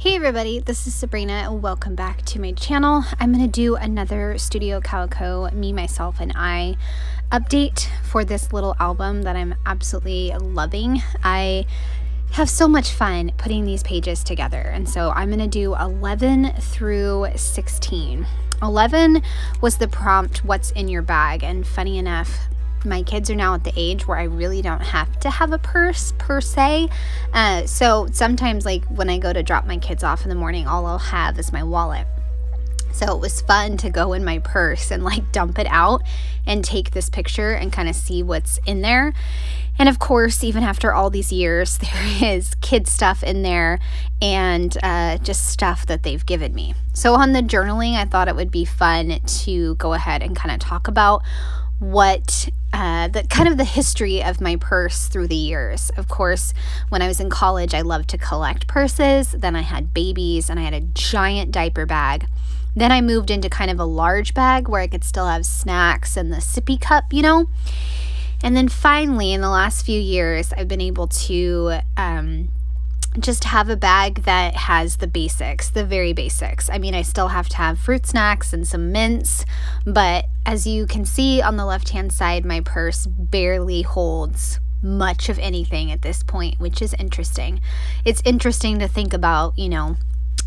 Hey everybody, this is Sabrina and welcome back to my channel. I'm going to do another Studio Calico Me, Myself, and I update for this little album that I'm absolutely loving. I have so much fun putting these pages together, and so I'm going to do 11 through 16. 11 was the prompt, what's in your bag, and funny enough, my kids are now at the age where I really don't have to have a purse per se. So sometimes, like when I go to drop my kids off in the morning, all I'll have is my wallet. So it was fun to go in my purse and like dump it out and take this picture and kind of see what's in there. And of course, even after all these years, there is kid stuff in there and just stuff that they've given me. So on the journaling, I thought it would be fun to go ahead and kind of talk about what the history of my purse through the years. Of course, when I was in college, I loved to collect purses. Then I had babies and I had a giant diaper bag. Then I moved into kind of a large bag where I could still have snacks and the sippy cup, And then finally, in the last few years, I've been able to just have a bag that has the basics, the very basics. I mean, I still have to have fruit snacks and some mints, but as you can see on the left-hand side, my purse barely holds much of anything at this point, which is interesting. It's interesting to think about,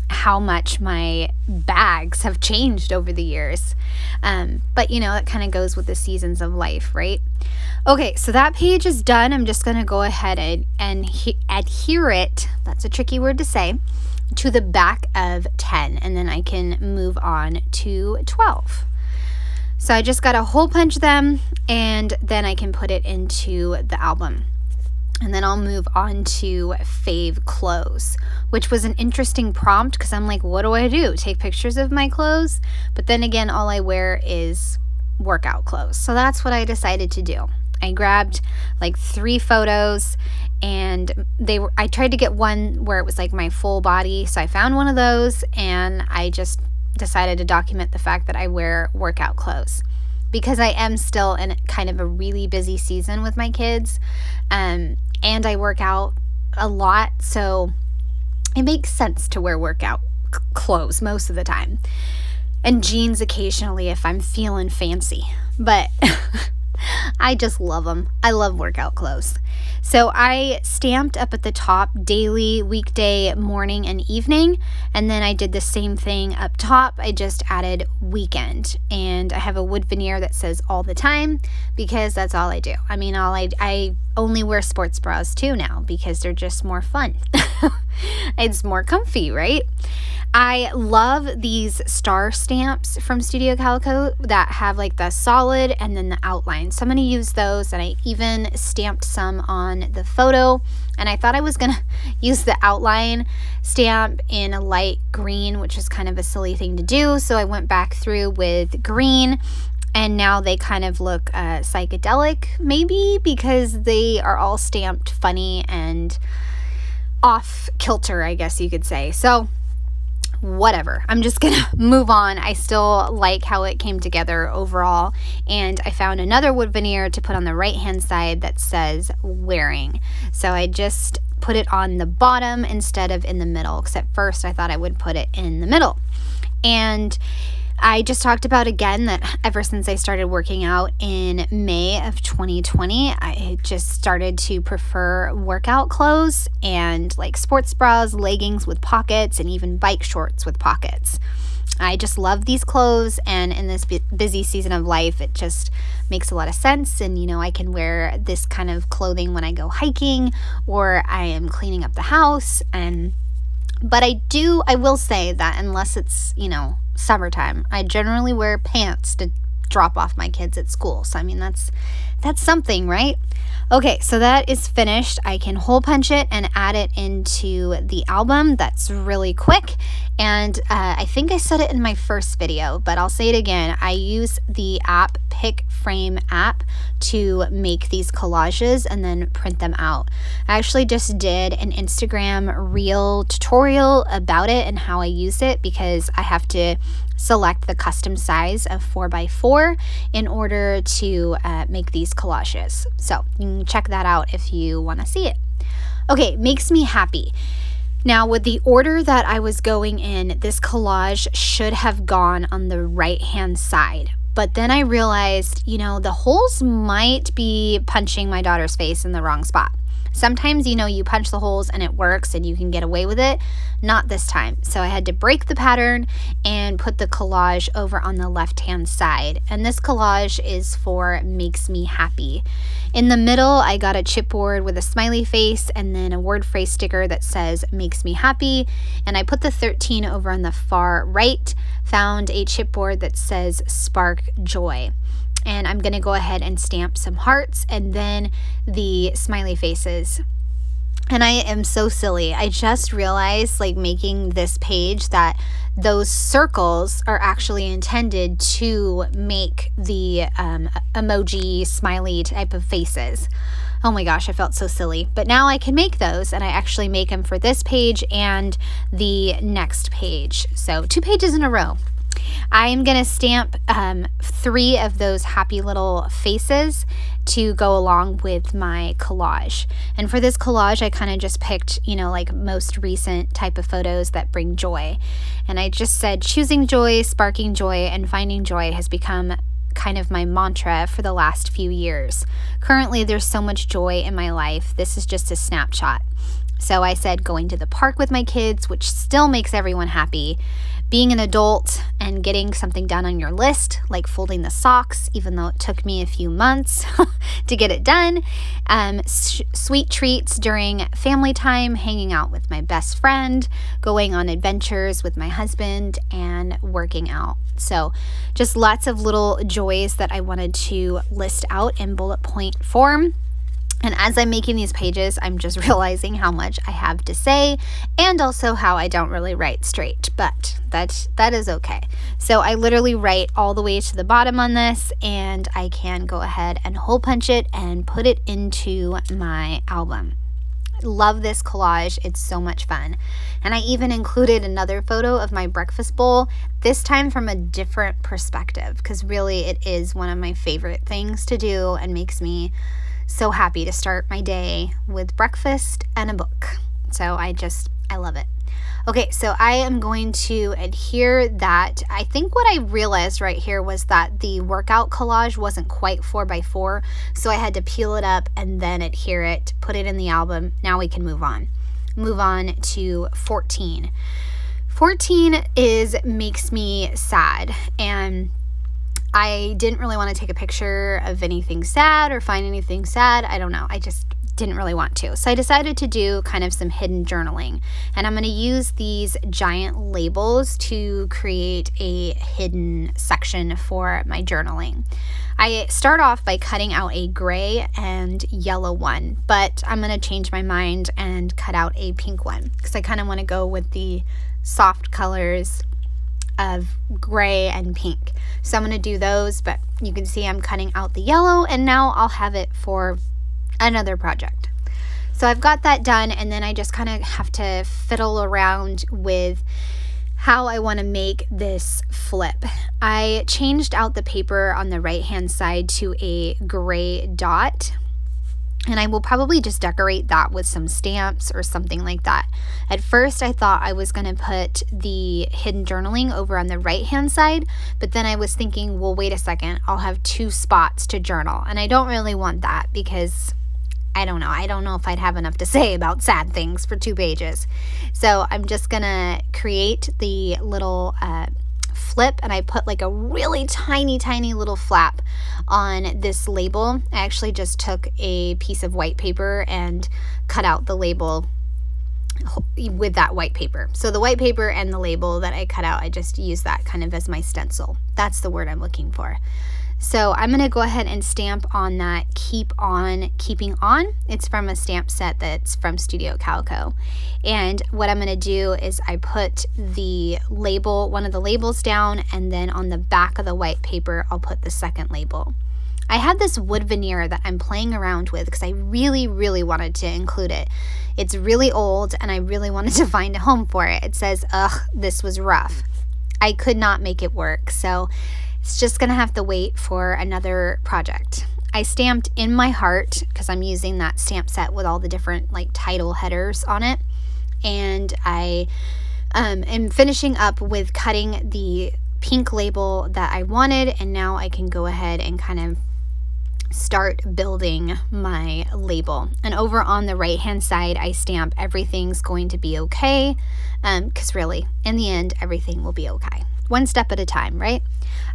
how much my bags have changed over the years. But that kind of goes with the seasons of life, right? Okay, so that page is done. I'm just going to go ahead and adhere it, that's a tricky word to say, to the back of 10, and then I can move on to 12. So I just got to hole punch them, and then I can put it into the album. And then I'll move on to fave clothes, which was an interesting prompt because I'm like, what do I do? Take pictures of my clothes? But then again, all I wear is workout clothes. So that's what I decided to do. I grabbed like 3 photos and I tried to get one where it was like my full body. So I found one of those and I just decided to document the fact that I wear workout clothes. Because I am still in kind of a really busy season with my kids, and I work out a lot, so it makes sense to wear workout clothes most of the time, and jeans occasionally if I'm feeling fancy, but I just love them. I love workout clothes. So I stamped up at the top daily, weekday, morning, and evening. And then I did the same thing up top. I just added weekend. And I have a wood veneer that says all the time because that's all I do. I mean, I only wear sports bras too now because they're just more fun. It's more comfy, right? I love these star stamps from Studio Calico that have like the solid and then the outline. So I'm going to use those, and I even stamped some on the photo. And I thought I was going to use the outline stamp in a light green, which is kind of a silly thing to do. So I went back through with green, and now they kind of look psychedelic, maybe because they are all stamped funny and off kilter, I guess you could say. So whatever, I'm just gonna move on. I still like how it came together overall, and I found another wood veneer to put on the right hand side that says wearing. So I just put it on the bottom instead of in the middle, because at first I thought I would put it in the middle. And I just talked about again that ever since I started working out in May of 2020, I just started to prefer workout clothes and like sports bras, leggings with pockets, and even bike shorts with pockets. I just love these clothes, and in this busy season of life, it just makes a lot of sense. And I can wear this kind of clothing when I go hiking or I am cleaning up the house. But I will say that unless it's, summertime, I generally wear pants to drop off my kids at school. So, I mean, that's something, right? Okay, so that is finished. I can hole punch it and add it into the album. That's really quick. And I think I said it in my first video, but I'll say it again. I use the app Pick Frame app to make these collages and then print them out. I actually just did an Instagram reel tutorial about it and how I use it, because I have to select the custom size of 4x4 in order to make these collages. So you can check that out if you want to see it. Okay, makes me happy. Now, with the order that I was going in, this collage should have gone on the right-hand side. But then I realized, the holes might be punching my daughter's face in the wrong spot. Sometimes, you punch the holes and it works and you can get away with it. Not this time. So I had to break the pattern and put the collage over on the left-hand side. And this collage is for Makes Me Happy. In the middle, I got a chipboard with a smiley face and then a word phrase sticker that says Makes Me Happy. And I put the 13 over on the far right, found a chipboard that says Spark Joy. And I'm going to go ahead and stamp some hearts and then the smiley faces. And I am so silly. I just realized, making this page, that those circles are actually intended to make the emoji smiley type of faces. Oh my gosh, I felt so silly. But now I can make those, and I actually make them for this page and the next page. So 2 pages in a row. I'm going to stamp 3 of those happy little faces to go along with my collage. And for this collage, I kind of just picked, most recent type of photos that bring joy. And I just said choosing joy, sparking joy, and finding joy has become kind of my mantra for the last few years. Currently, there's so much joy in my life. This is just a snapshot. So I said going to the park with my kids, which still makes everyone happy. Being an adult and getting something done on your list, like folding the socks, even though it took me a few months to get it done. Sweet treats during family time, hanging out with my best friend, going on adventures with my husband, and working out. So just lots of little joys that I wanted to list out in bullet point form. And as I'm making these pages, I'm just realizing how much I have to say and also how I don't really write straight, but that is okay. So I literally write all the way to the bottom on this, and I can go ahead and hole punch it and put it into my album. Love this collage. It's so much fun. And I even included another photo of my breakfast bowl, this time from a different perspective, because really it is one of my favorite things to do and makes me so happy to start my day with breakfast and a book. So I love it. Okay, so I am going to adhere that. I think what I realized right here was that the workout collage wasn't quite 4x4, so I had to peel it up and then adhere it, put it in the album. Now we can move on. Move on to 14. 14 makes me sad, and I didn't really want to take a picture of anything sad or find anything sad. I don't know. I just didn't really want to. So I decided to do kind of some hidden journaling. And I'm going to use these giant labels to create a hidden section for my journaling. I start off by cutting out a gray and yellow one, but I'm going to change my mind and cut out a pink one because I kind of want to go with the soft colors of gray and pink. So I'm going to do those, but you can see I'm cutting out the yellow, and now I'll have it for another project. So I've got that done, and then I just kind of have to fiddle around with how I want to make this flip. I changed out the paper on the right hand side to a gray dot, and I will probably just decorate that with some stamps or something like that. At first, I thought I was going to put the hidden journaling over on the right-hand side, but then I was thinking, well, wait a second, I'll have 2 spots to journal. And I don't really want that because I don't know if I'd have enough to say about sad things for 2 pages. So I'm just going to create the little flip, and I put like a really tiny little flap on this label. I actually just took a piece of white paper and cut out the label with that white paper. So the white paper and the label that I cut out, I just use that kind of as my stencil. That's the word I'm looking for. So I'm going to go ahead and stamp on that Keep On Keeping On. It's from a stamp set that's from Studio Calico. And what I'm going to do is I put the label, one of the labels down, and then on the back of the white paper, I'll put the second label. I have this wood veneer that I'm playing around with because I really wanted to include it. It's really old and I really wanted to find a home for it. It says, ugh, this was rough. I could not make it work, so it's just going to have to wait for another project. I stamped In My Heart because I'm using that stamp set with all the different like title headers on it. And I am finishing up with cutting the pink label that I wanted, and now I can go ahead and kind of start building my label. And over on the right hand side, I stamp everything's going to be okay, because really, in the end, everything will be okay. One step at a time, right?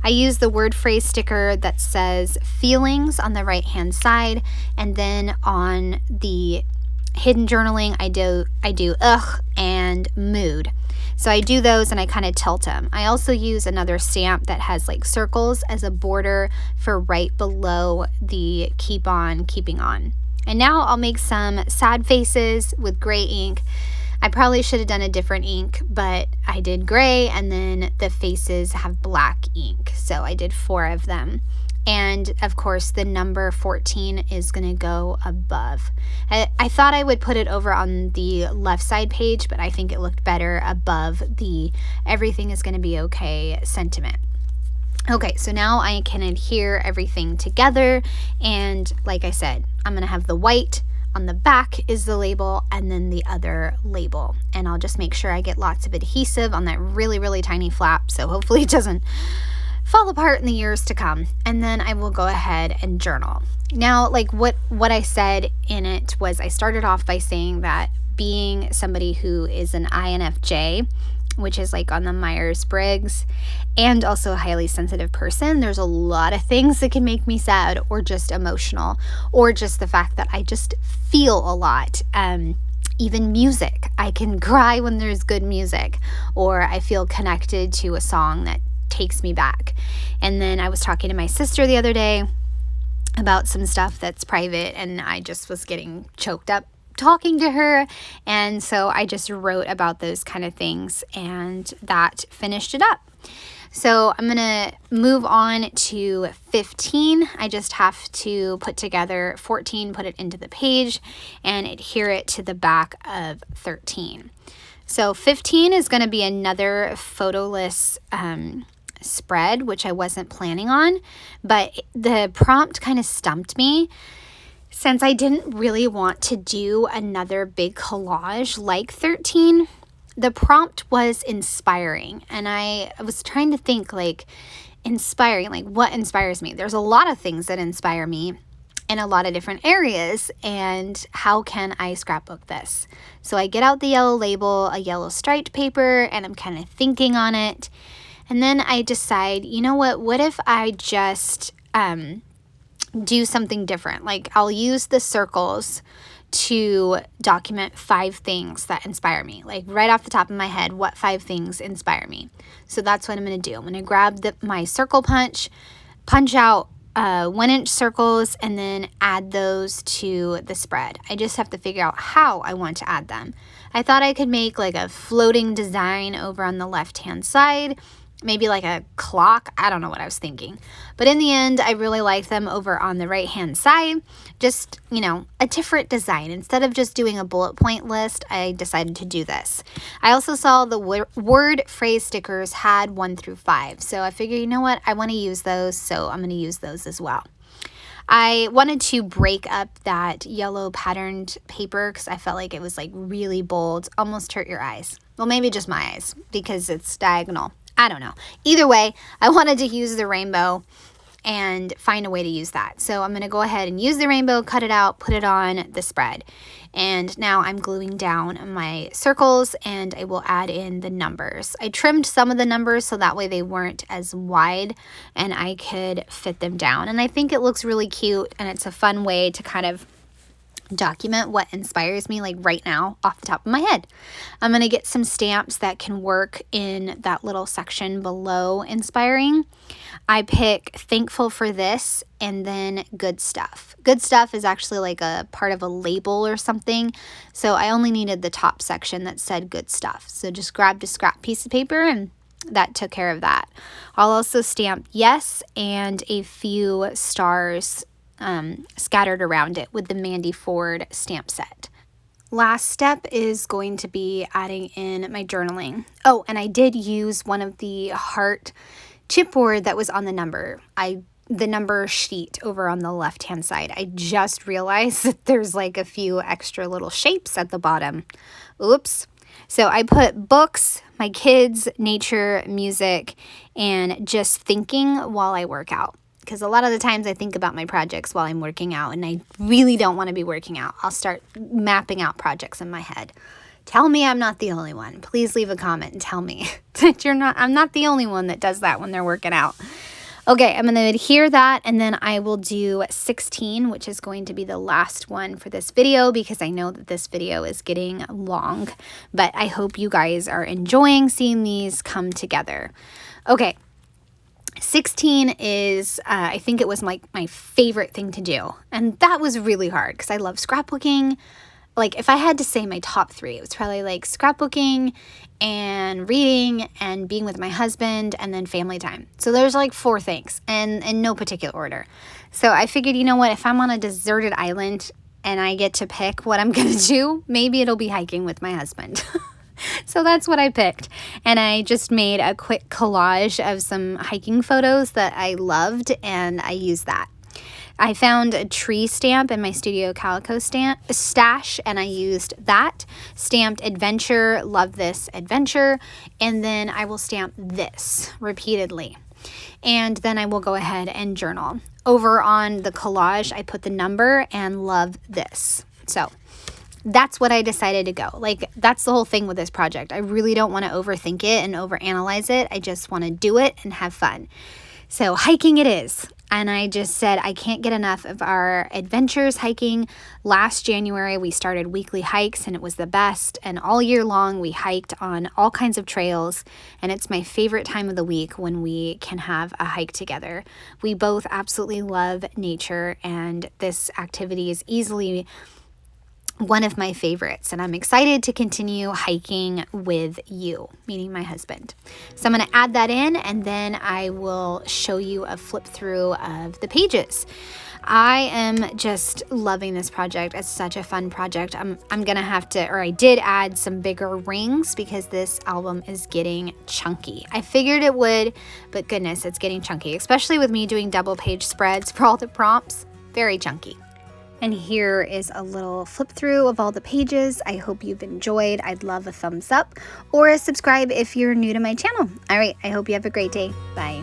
I use the word phrase sticker that says feelings on the right hand side, and then on the hidden journaling, I do ugh and mood. So I do those and I kind of tilt them. I also use another stamp that has like circles as a border for right below the keep on keeping on. And now I'll make some sad faces with gray ink. I probably should have done a different ink, but I did gray, and then the faces have black ink. So I did 4 of them. And of course, the number 14 is going to go above. I thought I would put it over on the left side page, but I think it looked better above the everything is going to be okay sentiment. Okay, so now I can adhere everything together. And like I said, I'm going to have the white. On the back is the label, and then the other label. And I'll just make sure I get lots of adhesive on that really, really tiny flap, so hopefully it doesn't fall apart in the years to come. And then I will go ahead and journal. Now, like what I said in it was, I started off by saying that being somebody who is an INFJ, which is like on the Myers-Briggs, and also a highly sensitive person, there's a lot of things that can make me sad or just emotional, or just the fact that I just feel a lot. Even music, I can cry when there's good music, or I feel connected to a song that takes me back. And then I was talking to my sister the other day about some stuff that's private, and I just was getting choked up talking to her, and so I just wrote about those kind of things, and that finished it up. So I'm gonna move on to 15. I just have to put together 14, put it into the page, and adhere it to the back of 13. So 15 is going to be another photoless spread, which I wasn't planning on, but the prompt kind of stumped me since I didn't really want to do another big collage like 13. The prompt was inspiring, and I was trying to think like inspiring, like what inspires me? There's a lot of things that inspire me in a lot of different areas, and how can I scrapbook this? So I get out the yellow label, a yellow striped paper, and I'm kind of thinking on it. And then I decide, you know what if I just do something different? Like I'll use the circles to document 5 things that inspire me. Like right off the top of my head, what 5 things inspire me? So that's what I'm going to do. I'm going to grab my circle punch out 1-inch circles, and then add those to the spread. I just have to figure out how I want to add them. I thought I could make like a floating design over on the left-hand side, maybe like a clock. I don't know what I was thinking. But in the end, I really like them over on the right-hand side. Just, a different design. Instead of just doing a bullet point list, I decided to do this. I also saw the word phrase stickers had 1 through 5. So I figured, you know what? I want to use those, so I'm going to use those as well. I wanted to break up that yellow patterned paper because I felt like it was like really bold, almost hurt your eyes. Well, maybe just my eyes because it's diagonal. I don't know. Either way, I wanted to use the rainbow and find a way to use that. So I'm going to go ahead and use the rainbow, cut it out, put it on the spread. And now I'm gluing down my circles, and I will add in the numbers. I trimmed some of the numbers so that way they weren't as wide and I could fit them down. And I think it looks really cute, and it's a fun way to kind of document what inspires me like right now off the top of my head. I'm going to get some stamps that can work in that little section below inspiring. I pick thankful for this, and then good stuff. Good stuff is actually like a part of a label or something. So I only needed the top section that said good stuff. So just grabbed a scrap piece of paper, and that took care of that. I'll also stamp yes and a few stars scattered around it with the Mandy Ford stamp set. Last step is going to be adding in my journaling. Oh, and I did use one of the heart chipboard that was on the number sheet over on the left hand side. I just realized that there's like a few extra little shapes at the bottom. Oops. So I put books, my kids, nature, music, and just thinking while I work out. Because a lot of the times I think about my projects while I'm working out, and I really don't want to be working out. I'll start mapping out projects in my head. Tell me I'm not the only one. Please leave a comment and tell me that I'm not the only one that does that when they're working out. Okay, I'm going to adhere that, and then I will do 16, which is going to be the last one for this video, because I know that this video is getting long, but I hope you guys are enjoying seeing these come together. Okay, 16 is, I think it was like my favorite thing to do, and that was really hard because I love scrapbooking. Like, if I had to say my top 3, it was probably like scrapbooking and reading and being with my husband and then family time. So there's like 4 things, and in no particular order. So I figured, you know what, if I'm on a deserted island and I get to pick what I'm going to do, maybe it'll be hiking with my husband. So that's what I picked. And I just made a quick collage of some hiking photos that I loved, and I used that. I found a tree stamp in my Studio Calico stash, and I used that. Stamped adventure, love this adventure, and then I will stamp this repeatedly. And then I will go ahead and journal. Over on the collage, I put the number and love this. So that's what I decided to go. Like, that's the whole thing with this project. I really don't want to overthink it and overanalyze it. I just want to do it and have fun. So hiking it is. And I just said I can't get enough of our adventures hiking. Last January, we started weekly hikes, and it was the best. And all year long, we hiked on all kinds of trails. And it's my favorite time of the week when we can have a hike together. We both absolutely love nature, and this activity is easily one of my favorites, and I'm excited to continue hiking with you, meaning my husband. So I'm going to add that in, and then I will show you a flip through of the pages. I am just loving this project. It's such a fun project. I'm going to have to, or I did add some bigger rings because this album is getting chunky. I figured it would, but goodness, it's getting chunky, especially with me doing double page spreads for all the prompts. Very chunky. And here is a little flip through of all the pages. I hope you've enjoyed. I'd love a thumbs up or a subscribe if you're new to my channel. All right, I hope you have a great day. Bye.